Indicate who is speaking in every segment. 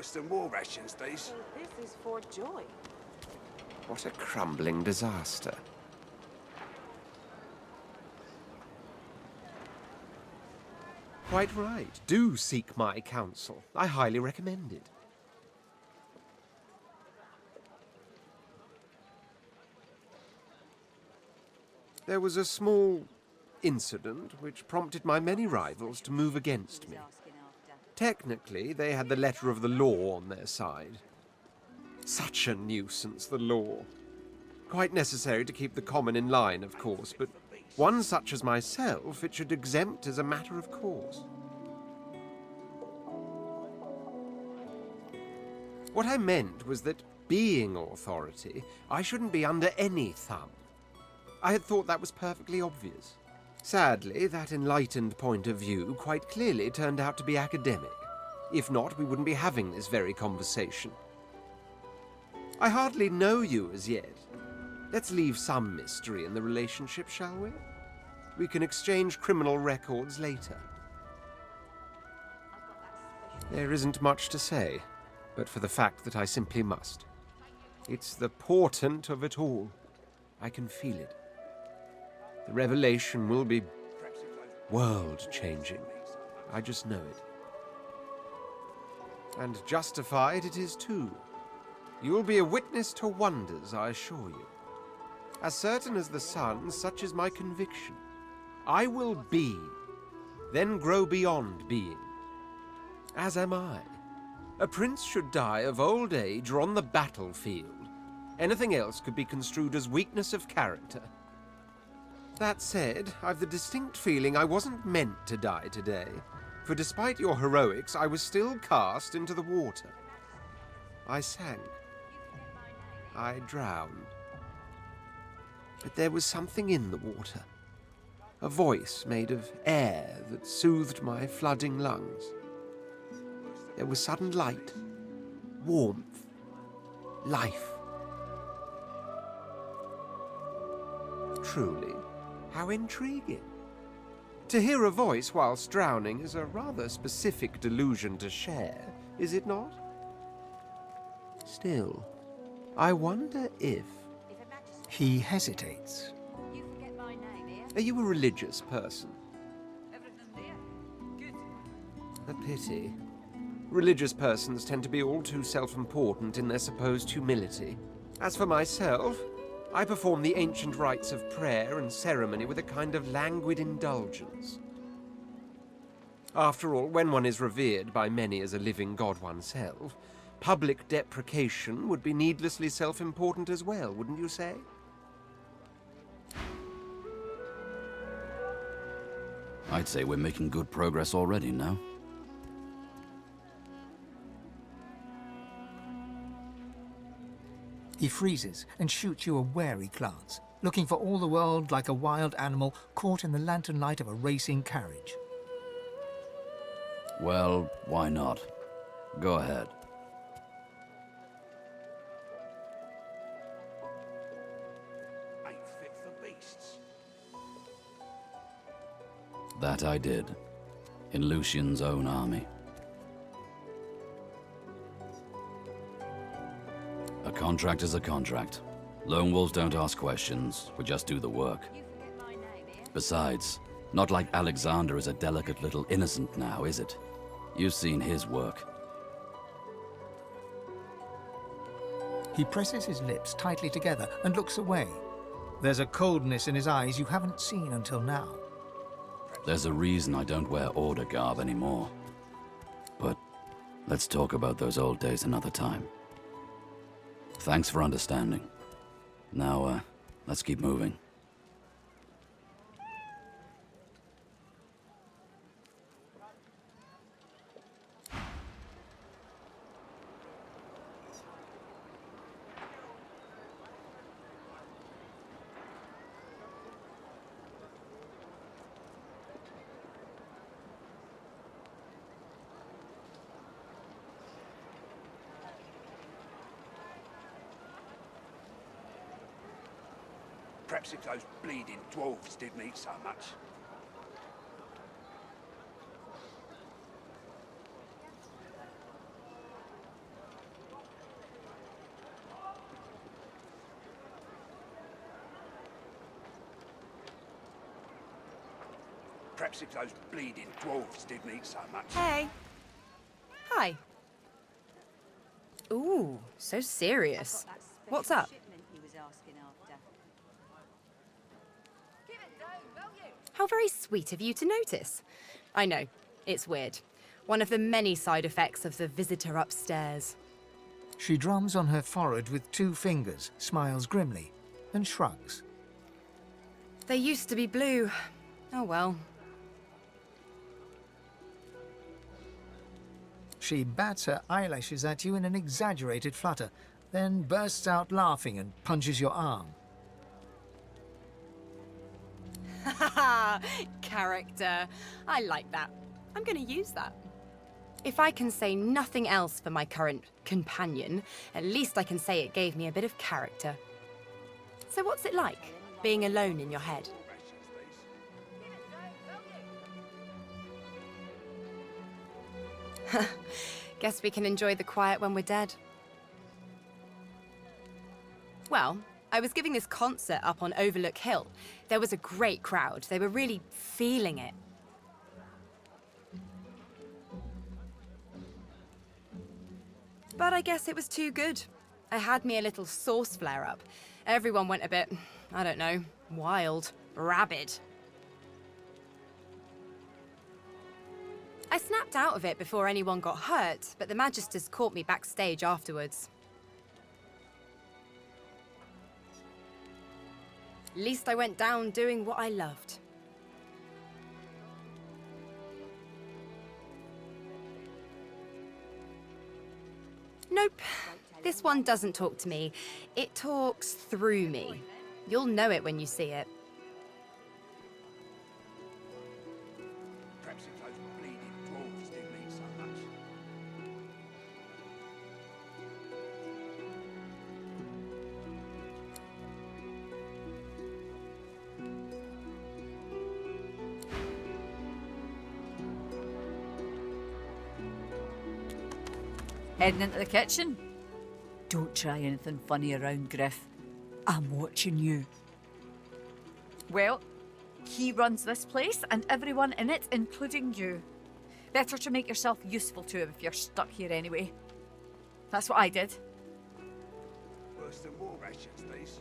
Speaker 1: worse than war rations, these.
Speaker 2: So this is for joy.
Speaker 3: What a crumbling disaster. Quite right. Do seek my counsel. I highly recommend it. There was a small incident which prompted my many rivals to move against me. Technically, they had the letter of the law on their side. Such a nuisance, the law. Quite necessary to keep the common in line, of course, but one such as myself it should exempt as a matter of course. What I meant was that, being authority, I shouldn't be under any thumb. I had thought that was perfectly obvious. Sadly, that enlightened point of view quite clearly turned out to be academic. If not, we wouldn't be having this very conversation. I hardly know you as yet. Let's leave some mystery in the relationship, shall we? We can exchange criminal records later. There isn't much to say, but for the fact that I simply must. It's the portent of it all. I can feel it. The revelation will be world-changing. I just know it. And justified it is too. You will be a witness to wonders, I assure you. As certain as the sun, such is my conviction. I will be, then grow beyond being. As am I. A prince should die of old age or on the battlefield. Anything else could be construed as weakness of character. That said, I've the distinct feeling I wasn't meant to die today, for despite your heroics, I was still cast into the water. I sank. I drowned. But there was something in the water. A voice made of air that soothed my flooding lungs. There was sudden light, warmth, life. Truly, how intriguing. To hear a voice whilst drowning is a rather specific delusion to share, is it not? Still, I wonder if...
Speaker 4: He hesitates.
Speaker 2: You forget my name here?
Speaker 3: Are you a religious person?
Speaker 2: Everything there? Good.
Speaker 3: A pity. Religious persons tend to be all too self-important in their supposed humility. As for myself, I perform the ancient rites of prayer and ceremony with a kind of languid indulgence. After all, when one is revered by many as a living god oneself, public deprecation would be needlessly self-important as well, wouldn't you say?
Speaker 5: I'd say we're making good progress already now.
Speaker 4: He freezes and shoots you a wary glance, looking for all the world like a wild animal caught in the lantern light of a racing carriage.
Speaker 5: Well, why not? Go ahead.
Speaker 1: Ain't fit for beasts.
Speaker 5: That I did. In Lucian's own army. A contract is a contract. Lone wolves don't ask questions, we just do the work.
Speaker 2: You forget my name here?
Speaker 5: Besides, not like Alexander is a delicate little innocent now, is it? You've seen his work.
Speaker 4: He presses his lips tightly together and looks away. There's a coldness in his eyes you haven't seen until now.
Speaker 5: There's a reason I don't wear order garb anymore. But let's talk about those old days another time. Thanks for understanding. Now, let's keep moving.
Speaker 1: Perhaps if those bleeding dwarves didn't eat so much. Perhaps if those bleeding dwarves didn't eat so much.
Speaker 6: Hey. Hi. Ooh, so serious. What's up? How very sweet of you to notice. I know, it's weird. One of the many side effects of the visitor upstairs.
Speaker 4: She drums on her forehead with 2 fingers, smiles grimly, and shrugs.
Speaker 6: They used to be blue. Oh well.
Speaker 4: She bats her eyelashes at you in an exaggerated flutter, then bursts out laughing and punches your arm.
Speaker 6: Haha, character. I like that. I'm going to use that. If I can say nothing else for my current companion, at least I can say it gave me a bit of character. So what's it like, being alone in your head? Guess we can enjoy the quiet when we're dead. Well, I was giving this concert up on Overlook Hill. There was a great crowd. They were really feeling it. But I guess it was too good. I had me a little sauce flare-up. Everyone went a bit, I don't know, wild, rabid. I snapped out of it before anyone got hurt, but the Magisters caught me backstage afterwards. At least I went down doing what I loved. Nope. This one doesn't talk to me. It talks through me. You'll know it when you see it.
Speaker 1: Perhaps if those bleeding dwarves didn't eat so much.
Speaker 7: Heading into the kitchen? Don't try anything funny around Griff. I'm watching you. Well, he runs this place and everyone in it, including you. Better to make yourself useful to him if you're stuck here anyway. That's what I did.
Speaker 1: Worse than war rations, these.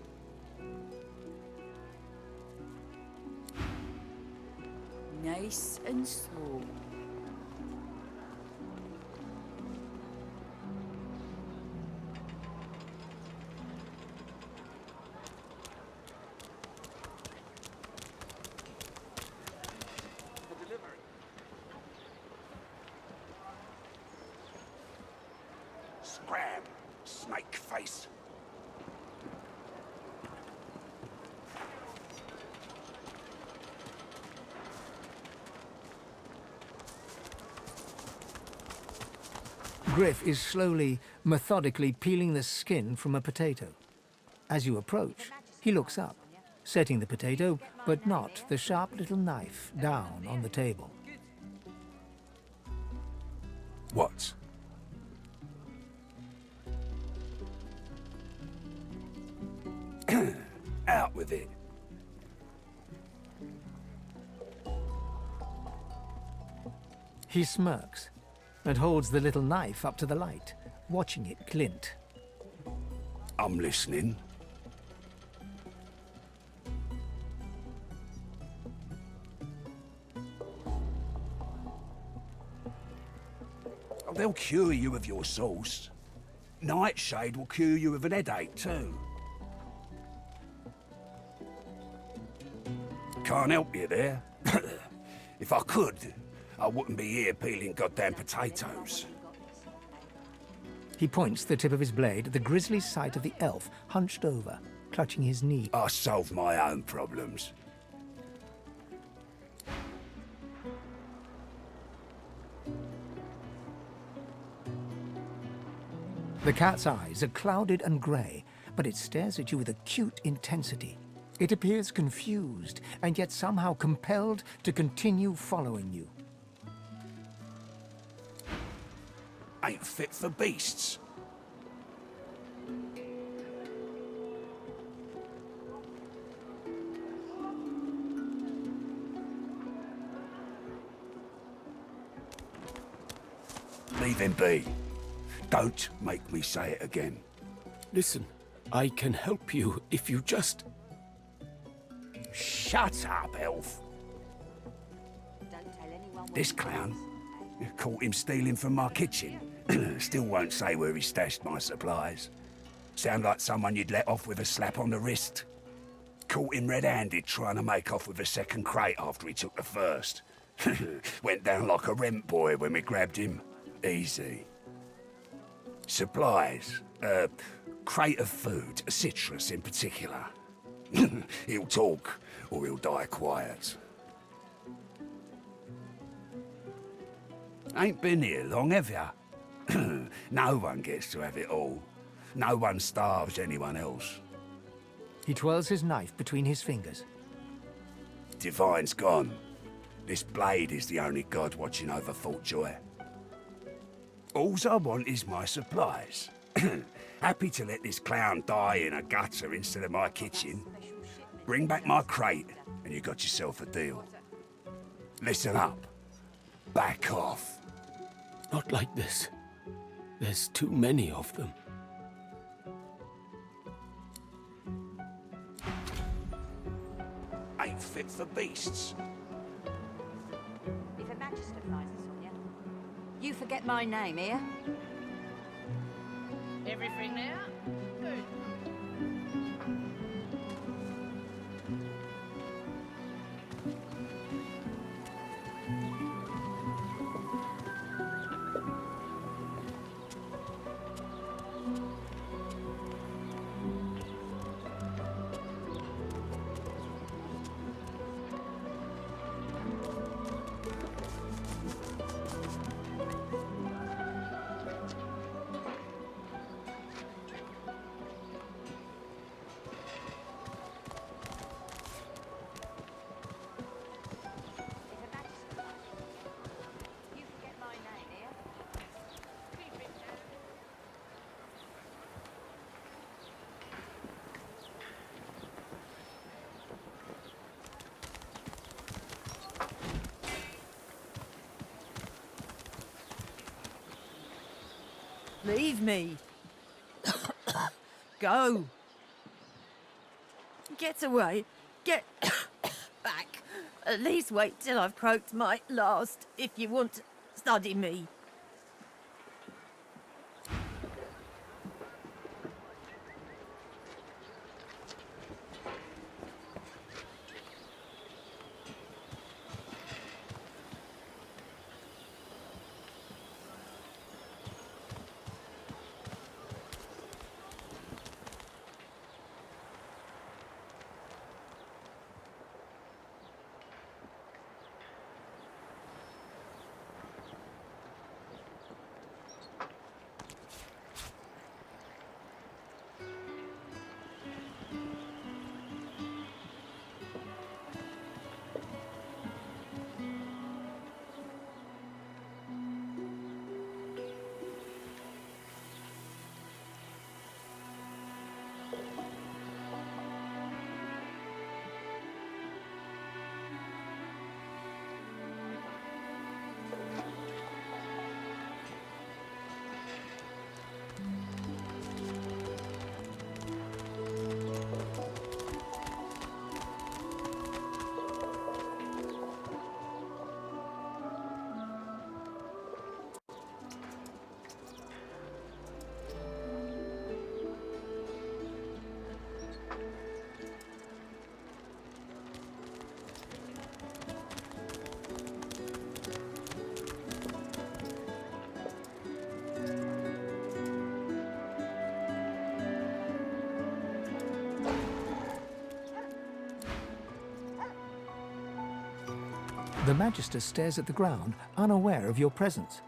Speaker 7: Nice and slow.
Speaker 1: Scram, snake face.
Speaker 4: Griff is slowly, methodically peeling the skin from a potato. As you approach, he looks up, setting the potato, but not the sharp little knife, down on the table.
Speaker 1: What? Out with it.
Speaker 4: He smirks and holds the little knife up to the light, watching it glint.
Speaker 1: I'm listening. Oh, they'll cure you of your sauce. Nightshade will cure you of an headache too. Can't help you there. If I could, I wouldn't be here peeling goddamn potatoes.
Speaker 4: He points the tip of his blade at the grisly sight of the elf hunched over, clutching his knee.
Speaker 1: I solve my own problems.
Speaker 4: The cat's eyes are clouded and grey, but it stares at you with acute intensity. It appears confused, and yet somehow compelled to continue following you.
Speaker 1: Ain't fit for beasts. Leave him be. Don't make me say it again.
Speaker 8: Listen, I can help you if you just...
Speaker 1: Shut up, elf.
Speaker 2: Don't tell anyone where
Speaker 1: This
Speaker 2: he
Speaker 1: clown
Speaker 2: goes.
Speaker 1: caught him stealing from my kitchen. Still won't say where he stashed my supplies. Sound like someone you'd let off with a slap on the wrist. Caught him red-handed trying to make off with a second crate after he took the first. Went down like a rent boy when we grabbed him. Easy. Supplies. Crate of food, citrus in particular. He'll talk, or he'll die quiet. Ain't been here long, have ya? No one gets to have it all. No one starves anyone else.
Speaker 4: He twirls his knife between his fingers.
Speaker 1: Divine's gone. This blade is the only god watching over Fort Joy. Alls I want is my supplies. Happy to let this clown die in a gutter instead of my kitchen. Bring back my crate, and you got yourself a deal. Listen up. Back off.
Speaker 8: Not like this. There's too many of them.
Speaker 1: Ain't fit for beasts.
Speaker 2: If a magister flies us on you, you forget my name here.
Speaker 9: Everything there? Good.
Speaker 2: You forget my name here.
Speaker 7: Leave me. Go. Get away. Get back. At least wait till I've croaked my last if you want to study me.
Speaker 4: The Magister stares at the ground, unaware of your presence.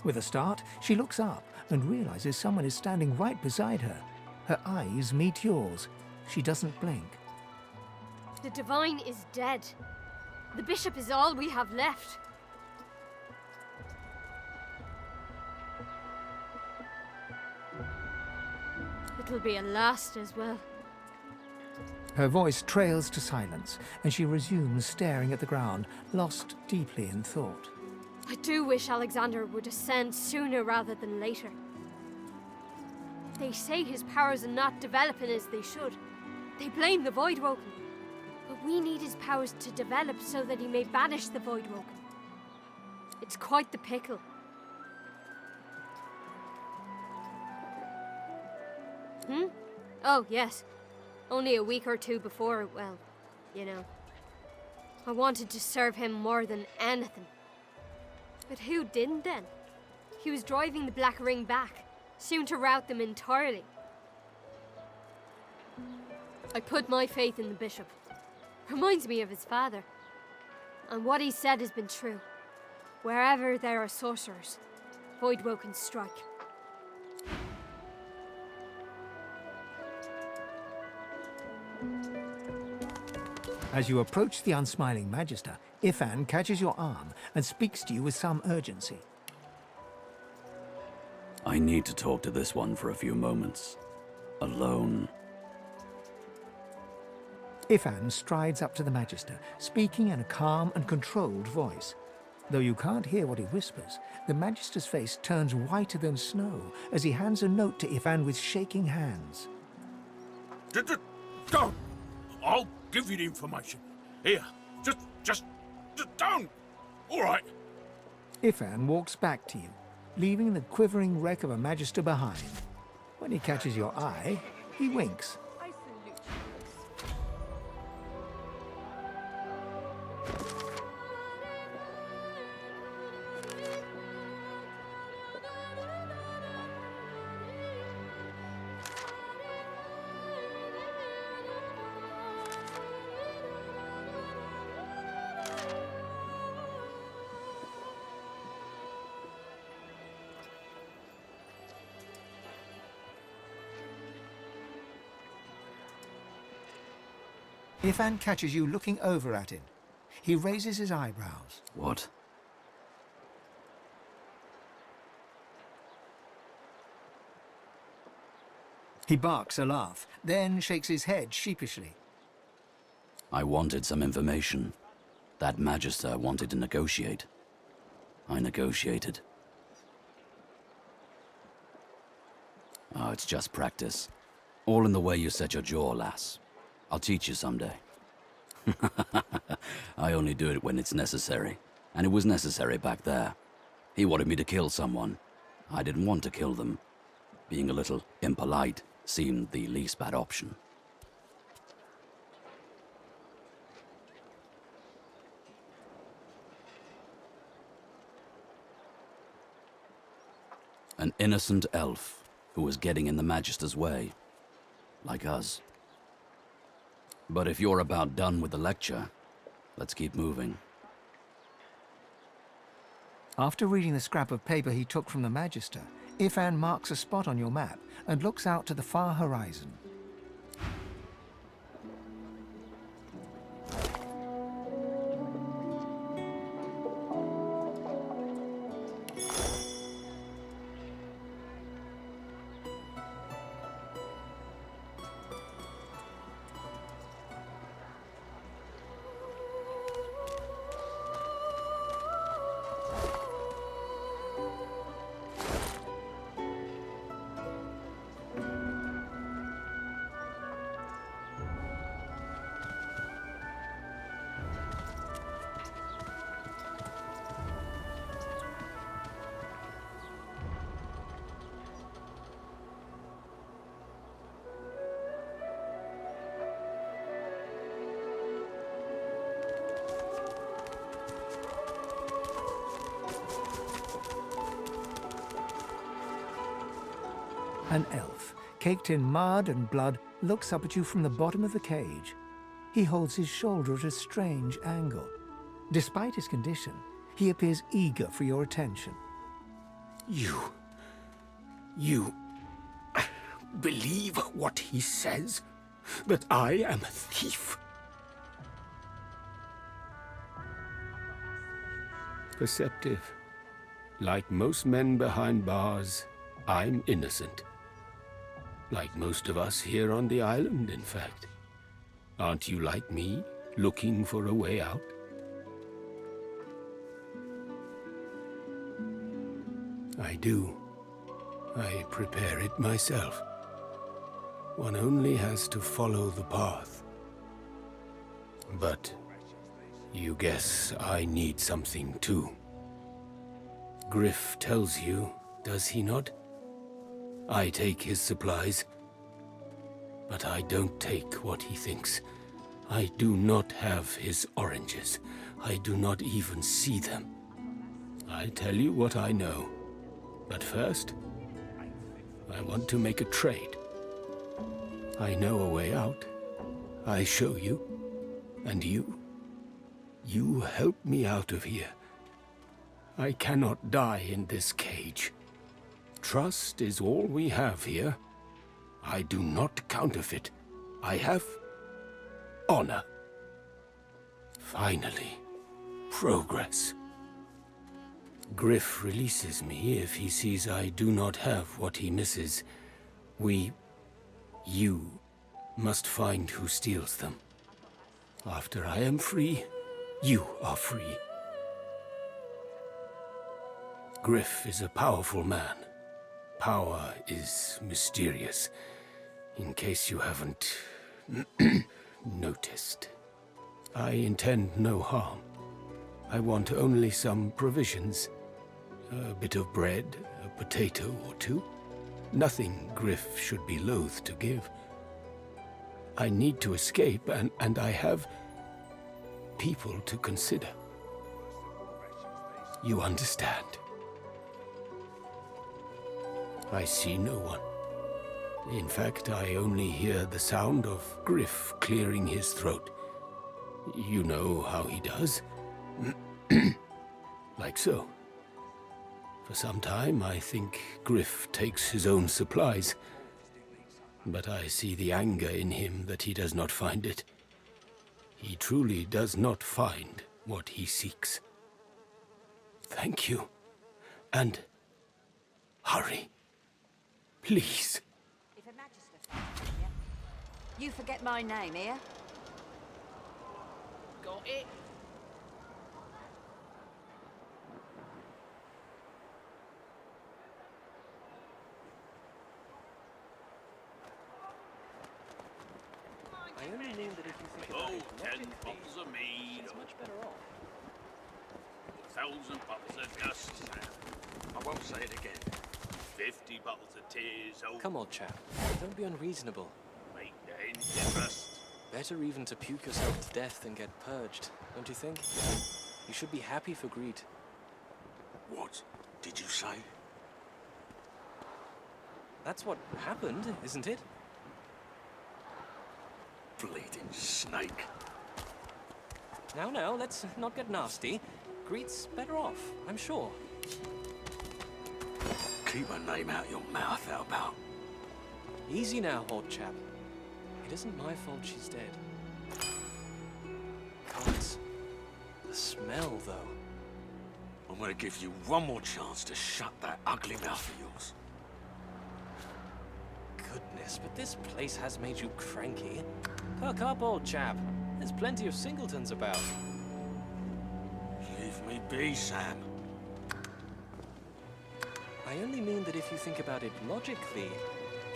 Speaker 4: With a start, she looks up and realizes someone is standing right beside her. Her eyes meet yours. She doesn't blink.
Speaker 10: The Divine is dead. The Bishop is all we have left. It'll be a last as well.
Speaker 4: Her voice trails to silence, and she resumes staring at the ground, lost deeply in thought.
Speaker 10: I do wish Alexander would ascend sooner rather than later. They say his powers are not developing as they should. They blame the Voidwoken. But we need his powers to develop so that he may banish the Voidwoken. It's quite the pickle. Oh, yes. Only a week or two before, well, you know. I wanted to serve him more than anything. But who didn't then? He was driving the Black Ring back, soon to rout them entirely. I put my faith in the bishop. Reminds me of his father. And what he said has been true. Wherever there are sorcerers, Voidwoken strike.
Speaker 4: As you approach the unsmiling Magister, Ifan catches your arm and speaks to you with some urgency.
Speaker 5: I need to talk to this one for a few moments. Alone.
Speaker 4: Ifan strides up to the Magister, speaking in a calm and controlled voice. Though you can't hear what he whispers, the Magister's face turns whiter than snow as he hands a note to Ifan with shaking hands.
Speaker 11: Don't! I'll give you the information. Here, just don't! All right.
Speaker 4: Ifan walks back to you, leaving the quivering wreck of a Magister behind. When he catches your eye, he winks. Ifan catches you looking over at him. He raises his eyebrows.
Speaker 5: What?
Speaker 4: He barks a laugh, then shakes his head sheepishly.
Speaker 5: I wanted some information. That Magister wanted to negotiate. I negotiated. Oh, it's just practice. All in the way you set your jaw, lass. I'll teach you someday. I only do it when it's necessary. And it was necessary back there. He wanted me to kill someone. I didn't want to kill them. Being a little impolite seemed the least bad option. An innocent elf who was getting in the Magister's way. Like us. But if you're about done with the lecture, let's keep moving.
Speaker 4: After reading the scrap of paper he took from the Magister, Ifan marks a spot on your map and looks out to the far horizon. An elf, caked in mud and blood, looks up at you from the bottom of the cage. He holds his shoulder at a strange angle. Despite his condition, he appears eager for your attention.
Speaker 8: You believe what he says? That I am a thief? Perceptive. Like most men behind bars, I'm innocent. Like most of us here on the island, in fact. Aren't you like me, looking for a way out? I do. I prepare it myself. One only has to follow the path. But you guess I need something too. Griff tells you, does he not? I take his supplies. But I don't take what he thinks. I do not have his oranges. I do not even see them. I tell you what I know. But first, I want to make a trade. I know a way out. I show you. And you help me out of here. I cannot die in this cage. Trust is all we have here. I do not counterfeit. I have honor. Finally, progress. Griff releases me if he sees I do not have what he misses. You must find who steals them. After I am free, you are free. Griff is a powerful man. Power is mysterious, in case you haven't noticed. I intend no harm. I want only some provisions. A bit of bread, a potato or two. Nothing Griff should be loath to give. I need to escape, and I have people to consider. You understand? I see no one. In fact, I only hear the sound of Griff clearing his throat. You know how he does? Like so. For some time, I think Griff takes his own supplies. But I see the anger in him that he does not find it. He truly does not find what he seeks. Thank you. And hurry. Please.
Speaker 2: If a Magister finds you, you forget my name, here?
Speaker 9: Got it.
Speaker 12: I only knew that if you think about it,
Speaker 11: 10 bottles of mead.
Speaker 12: it's much better off.
Speaker 11: 1,000 bottles of dust. I won't say it again. 50 bottles of tears. Oh,
Speaker 12: Come, old chap. Don't be unreasonable.
Speaker 11: make the engine rust.
Speaker 12: Better even to puke yourself to death than get purged, don't you think? You should be happy for greed.
Speaker 11: What did you say?
Speaker 12: That's what happened, isn't it?
Speaker 11: Bleeding snake.
Speaker 12: Now, let's not get nasty. Greed's better off, I'm sure.
Speaker 11: Keep her name out your mouth, how about?
Speaker 12: Easy now, old chap. It isn't my fault she's dead. God, the smell, though.
Speaker 11: I'm gonna give you one more chance to shut that ugly mouth of yours.
Speaker 12: Goodness, but this place has made you cranky. Perk up, old chap. There's plenty of singletons about.
Speaker 11: Leave me be, Sam.
Speaker 12: I only mean that if you think about it logically,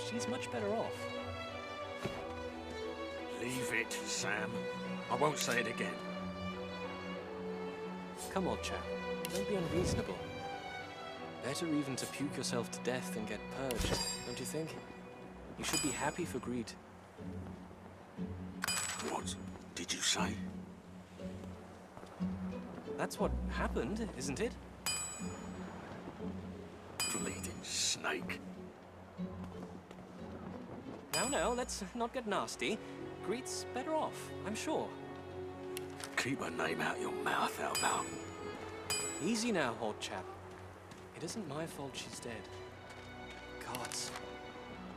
Speaker 12: she's much better off.
Speaker 11: Leave it, Sam. I won't say it again.
Speaker 12: Come, old chap. Don't be unreasonable. Better even to puke yourself to death than get purged, don't you think? You should be happy for greed.
Speaker 11: What did you say?
Speaker 12: That's what happened, isn't it?
Speaker 11: Bleeding snake.
Speaker 12: Now, let's not get nasty. Greed's better off, I'm sure.
Speaker 11: Keep her name out your mouth, how about?
Speaker 12: Easy now, old chap. It isn't my fault she's dead. Gods,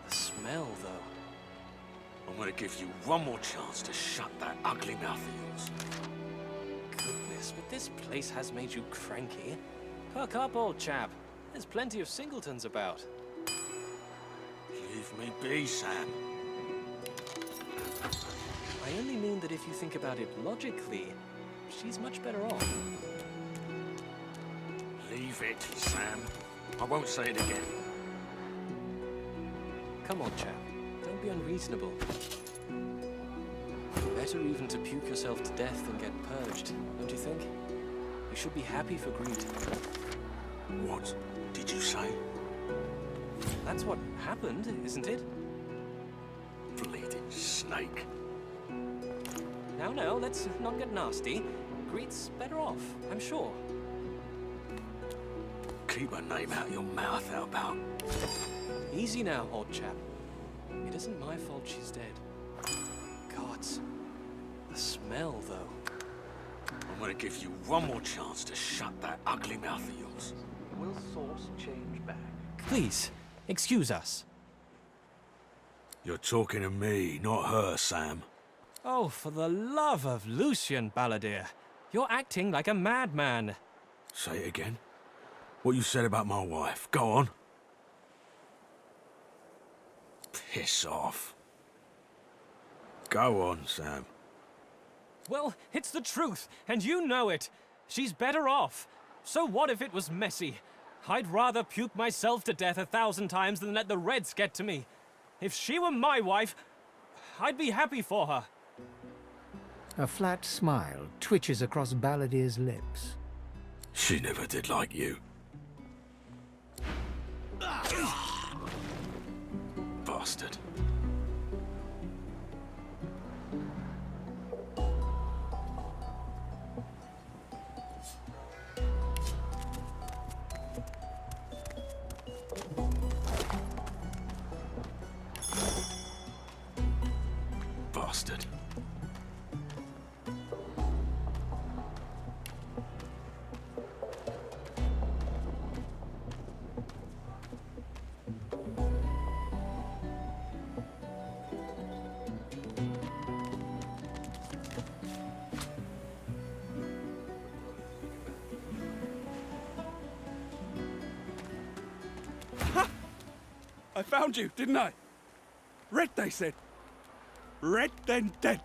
Speaker 12: the smell, though.
Speaker 11: I'm gonna give you one more chance to shut that ugly mouth of yours.
Speaker 12: Goodness, but this place has made you cranky. Perk up, old chap. There's plenty of singletons about.
Speaker 11: Leave me be, Sam.
Speaker 12: I only mean that if you think about it logically, she's much better off.
Speaker 11: Leave it, Sam. I won't say it again.
Speaker 12: Come on, chap. Don't be unreasonable. Better even to puke yourself to death than get purged, don't you think? You should be happy for greed.
Speaker 11: What did you say?
Speaker 12: That's what happened, isn't it?
Speaker 11: Bleeding snake.
Speaker 12: Now, let's not get nasty. Greed's better off, I'm sure.
Speaker 11: Keep her name out your mouth, how about?
Speaker 12: Easy now, old chap. It isn't my fault she's dead. Gods. The smell, though.
Speaker 11: I'm gonna give you one more chance to shut that ugly mouth of yours.
Speaker 13: Will source change back?
Speaker 12: Please, excuse us.
Speaker 11: You're talking to me, not her, Sam.
Speaker 12: Oh, for the love of Lucian, Balladeer. You're acting like a madman.
Speaker 11: Say it again. What you said about my wife. Go on. Piss off. Go on, Sam.
Speaker 12: Well, it's the truth, and you know it. She's better off. So what if it was messy? I'd rather puke myself to death 1,000 times than let the Reds get to me. If she were my wife, I'd be happy for her.
Speaker 4: A flat smile twitches across Balladeer's lips.
Speaker 11: She never did like you. Bastard. Bastard.
Speaker 1: I found you, didn't I? Red, they said. Red, then dead.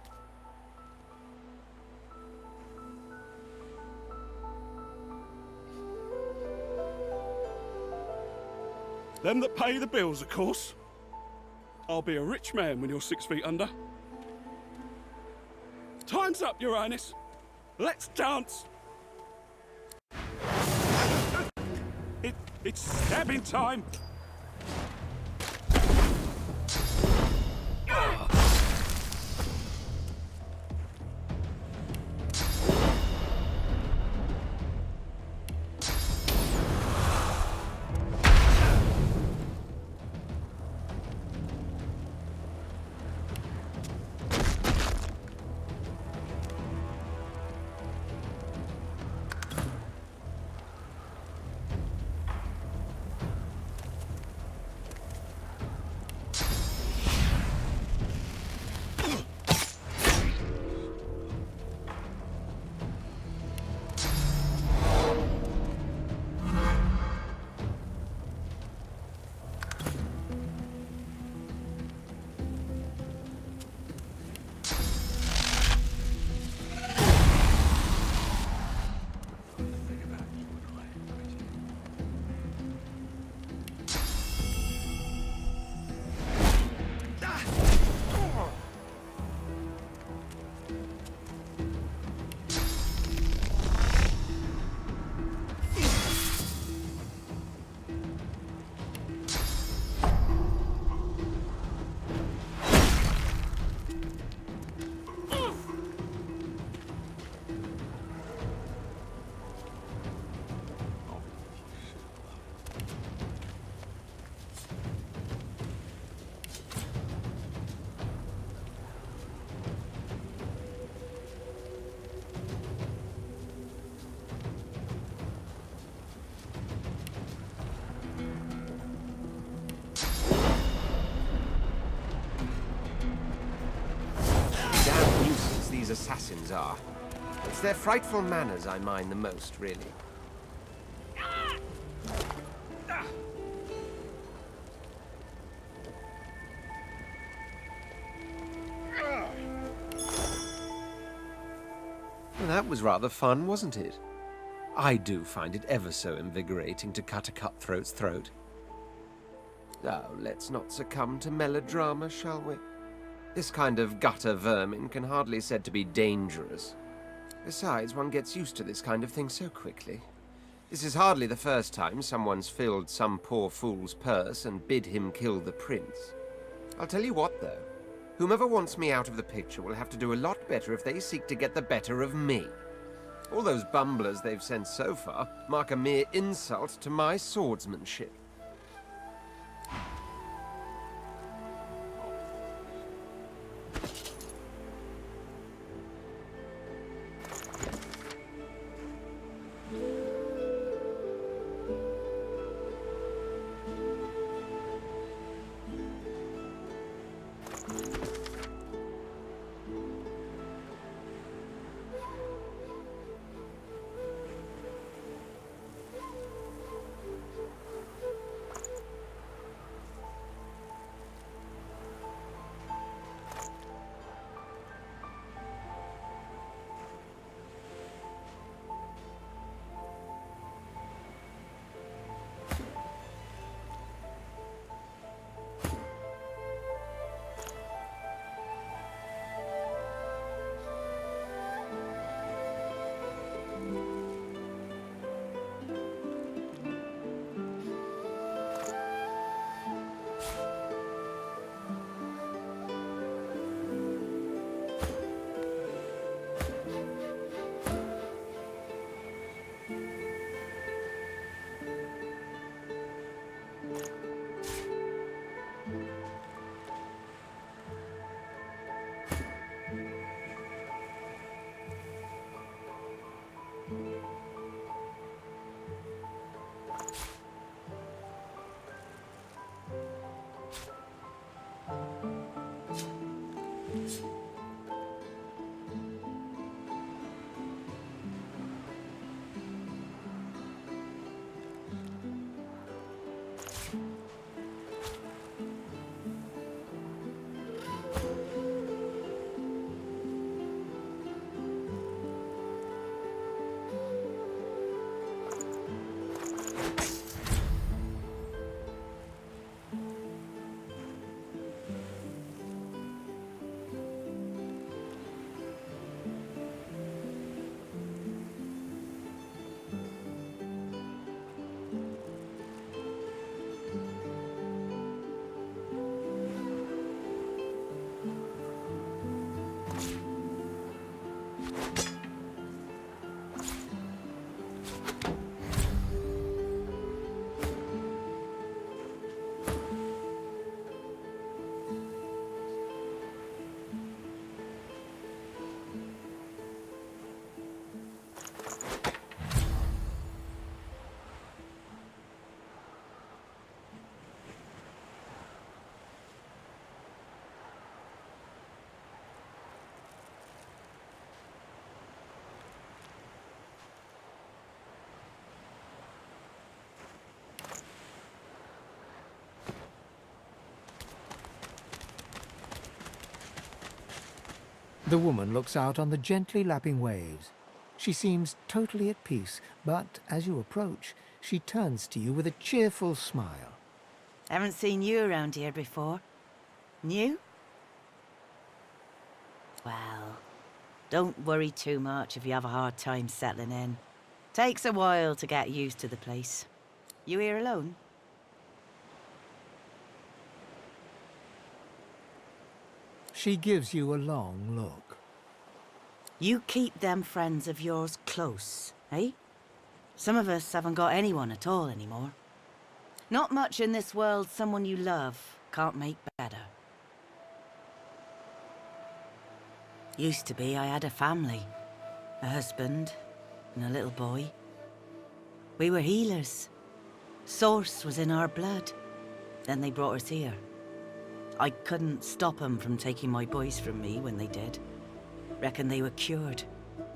Speaker 1: Them that pay the bills, of course. I'll be a rich man when you're 6 feet under. Time's up, Your Highness. Let's dance. It's stabbing time.
Speaker 3: Assassins are. It's their frightful manners I mind the most, really. Well, that was rather fun, wasn't it? I do find it ever so invigorating to cut a cutthroat's throat. Oh, let's not succumb to melodrama, shall we? This kind of gutter vermin can hardly be said to be dangerous. Besides, one gets used to this kind of thing so quickly. This is hardly the first time someone's filled some poor fool's purse and bid him kill the prince. I'll tell you what, though. Whomever wants me out of the picture will have to do a lot better if they seek to get the better of me. All those bumblers they've sent so far mark a mere insult to my swordsmanship.
Speaker 4: The woman looks out on the gently lapping waves. She seems totally at peace, but as you approach, she turns to you with a cheerful smile.
Speaker 14: Haven't seen you around here before. New? Well, don't worry too much if you have a hard time settling in. Takes a while to get used to the place. You here alone?
Speaker 4: She gives you a long look.
Speaker 14: You keep them friends of yours close, eh? Some of us haven't got anyone at all anymore. Not much in this world someone you love can't make better. Used to be I had a family, a husband and a little boy. We were healers. Source was in our blood. Then they brought us here. I couldn't stop them from taking my boys from me when they did. Reckon they were cured.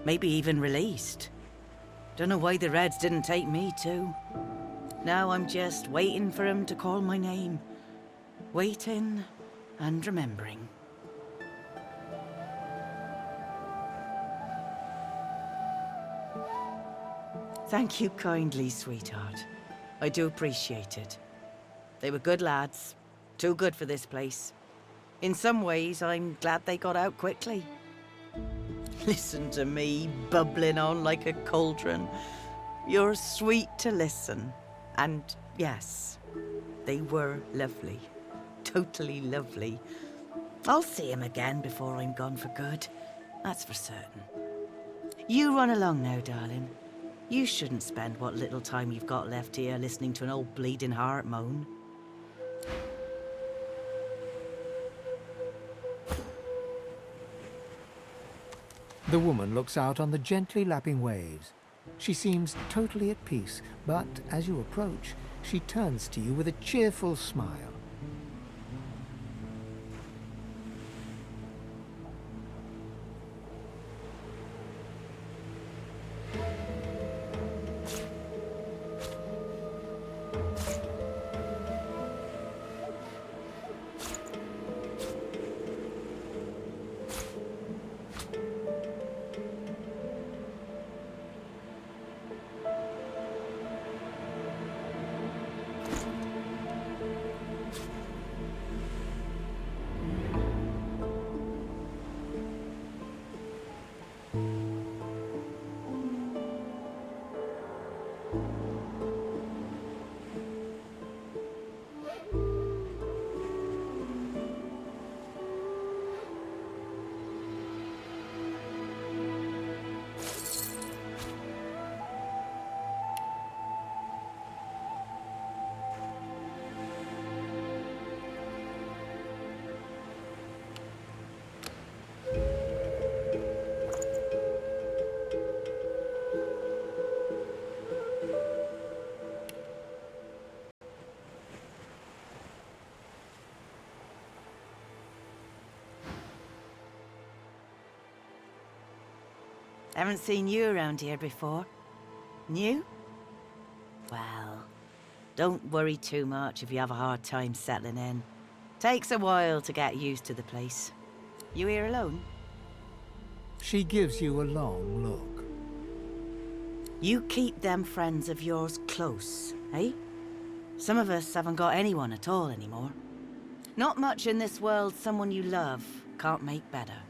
Speaker 14: Maybe even released. Don't know why the Reds didn't take me too. Now I'm just waiting for them to call my name. Waiting and remembering. Thank you kindly, sweetheart. I do appreciate it. They were good lads. Too good for this place. In some ways, I'm glad they got out quickly. Listen to me, bubbling on like a cauldron. You're sweet to listen. And yes, they were lovely. Totally lovely. I'll see him again before I'm gone for good. That's for certain. You run along now, darling. You shouldn't spend what little time you've got left here listening to an old bleeding heart moan.
Speaker 4: The woman looks out on the gently lapping waves. She seems totally at peace, but as you approach, she turns to you with a cheerful smile.
Speaker 14: Haven't seen you around here before. New? Well, don't worry too much if you have a hard time settling in. Takes a while to get used to the place. You here alone?
Speaker 4: She gives you a long look.
Speaker 14: You keep them friends of yours close, eh? Some of us haven't got anyone at all anymore. Not much in this world someone you love can't make better.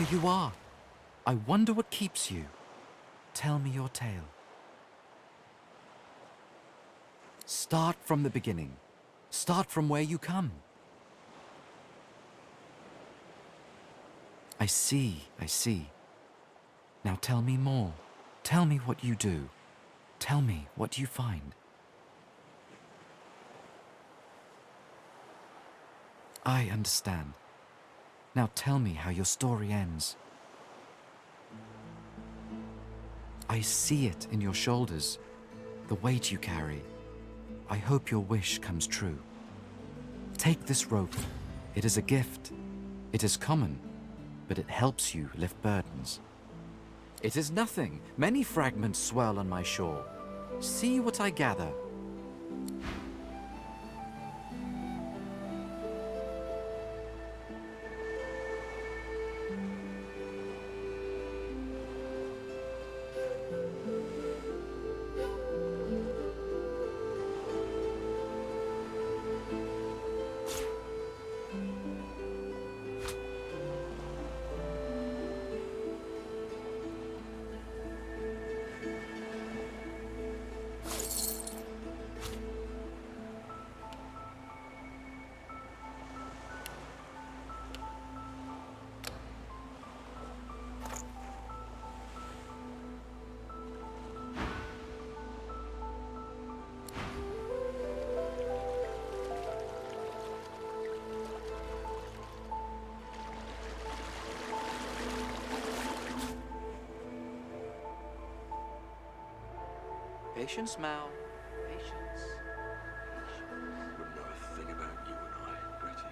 Speaker 15: here you are. I wonder what keeps you. Tell me your tale. Start from the beginning. Start from where you come. I see, I see. Now tell me more. Tell me what you do. Tell me what you find. I understand. Now tell me how your story ends. I see it in your shoulders, the weight you carry. I hope your wish comes true. Take this rope. It is a gift. It is common, but it helps you lift burdens. It is nothing. Many fragments swirl on my shore. See what I gather. Patience, Mal. Patience.
Speaker 11: Wouldn't know a thing about you and I, Gretty.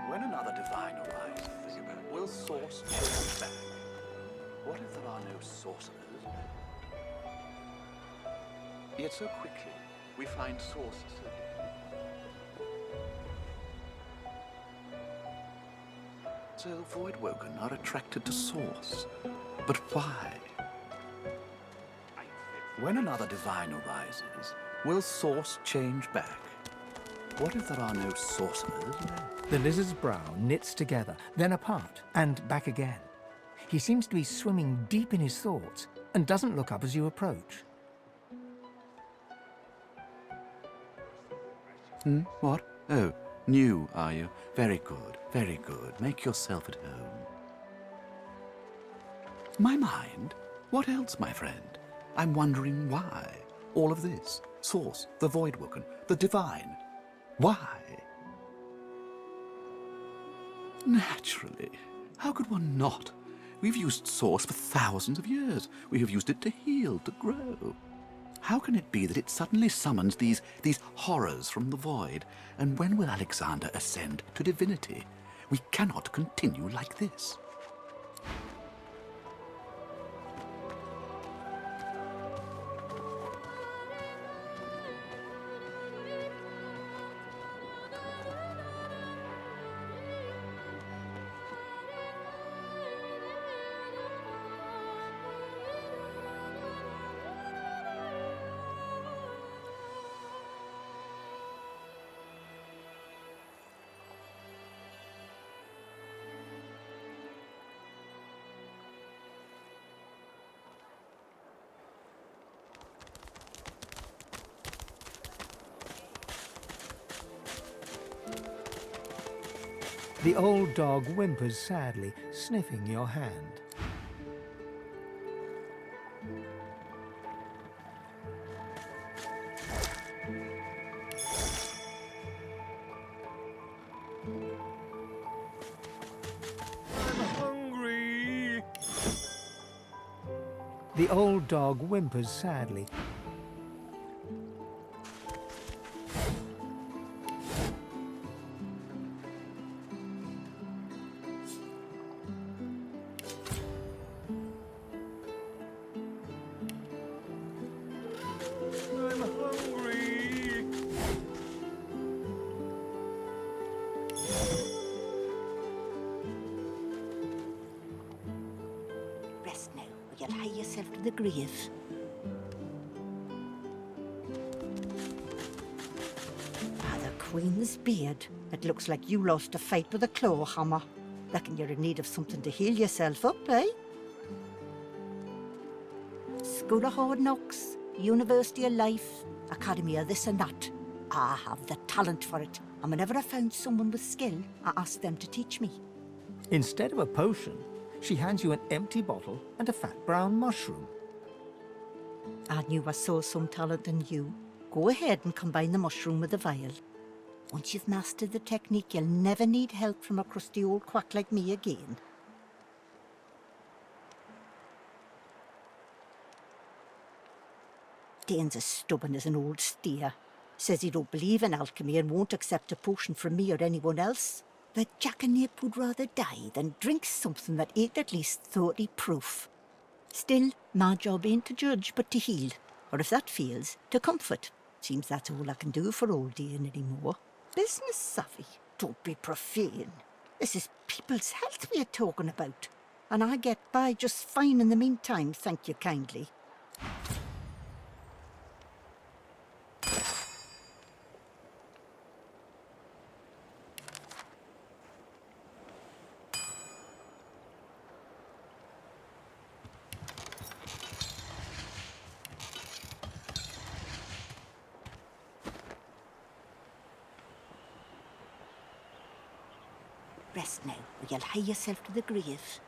Speaker 13: When another divine arises, will source change back? What if there are no sorcerers? Yet so quickly, we find sources again. So Voidwoken are attracted to source. But why? When another divine arises, will source change back? What if there are no sorcerers left?
Speaker 4: The lizard's brow knits together, then apart, and back again. He seems to be swimming deep in his thoughts, and doesn't look up as you approach.
Speaker 13: What? Oh, new, are you? Very good, very good. Make yourself at home. My mind? What else, my friend? I'm wondering why. All of this. Source, the Voidwoken, the Divine. Why? Naturally. How could one not? We've used Source for thousands of years. We have used it to heal, to grow. How can it be that it suddenly summons these horrors from the void? And when will Alexander ascend to divinity? We cannot continue like this.
Speaker 4: The old dog whimpers sadly, sniffing your hand.
Speaker 11: I'm hungry.
Speaker 4: The old dog whimpers sadly.
Speaker 16: yourself to the grave. Ah, the Queen's beard. It looks like you lost a fight with a claw hammer. Reckon you're in need of something to heal yourself up, eh? School of Hard Knocks, University of Life, Academy of this and that. I have the talent for it, and whenever I found someone with skill, I asked them to teach me.
Speaker 4: Instead of a potion, she hands you an empty bottle and a fat brown mushroom.
Speaker 16: I knew I saw some talent in you. Go ahead and combine the mushroom with the vial. Once you've mastered the technique, you'll never need help from a crusty old quack like me again. Dane's as stubborn as an old steer. Says he don't believe in alchemy and won't accept a potion from me or anyone else. But Jackanape would rather die than drink something that ain't at least 30 proof. Still, my job ain't to judge, but to heal. Or if that fails, to comfort. Seems that's all I can do for old Dane anymore. Business savvy. Don't be profane. This is people's health we're talking about. And I get by just fine in the meantime, thank you kindly. Rest now, or you'll hie yourself to the grave.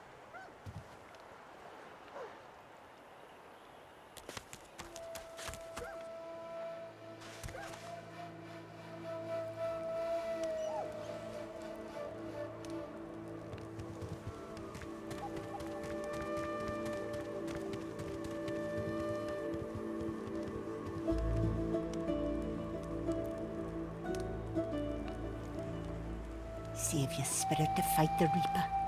Speaker 16: Save your spirit to fight the Reaper.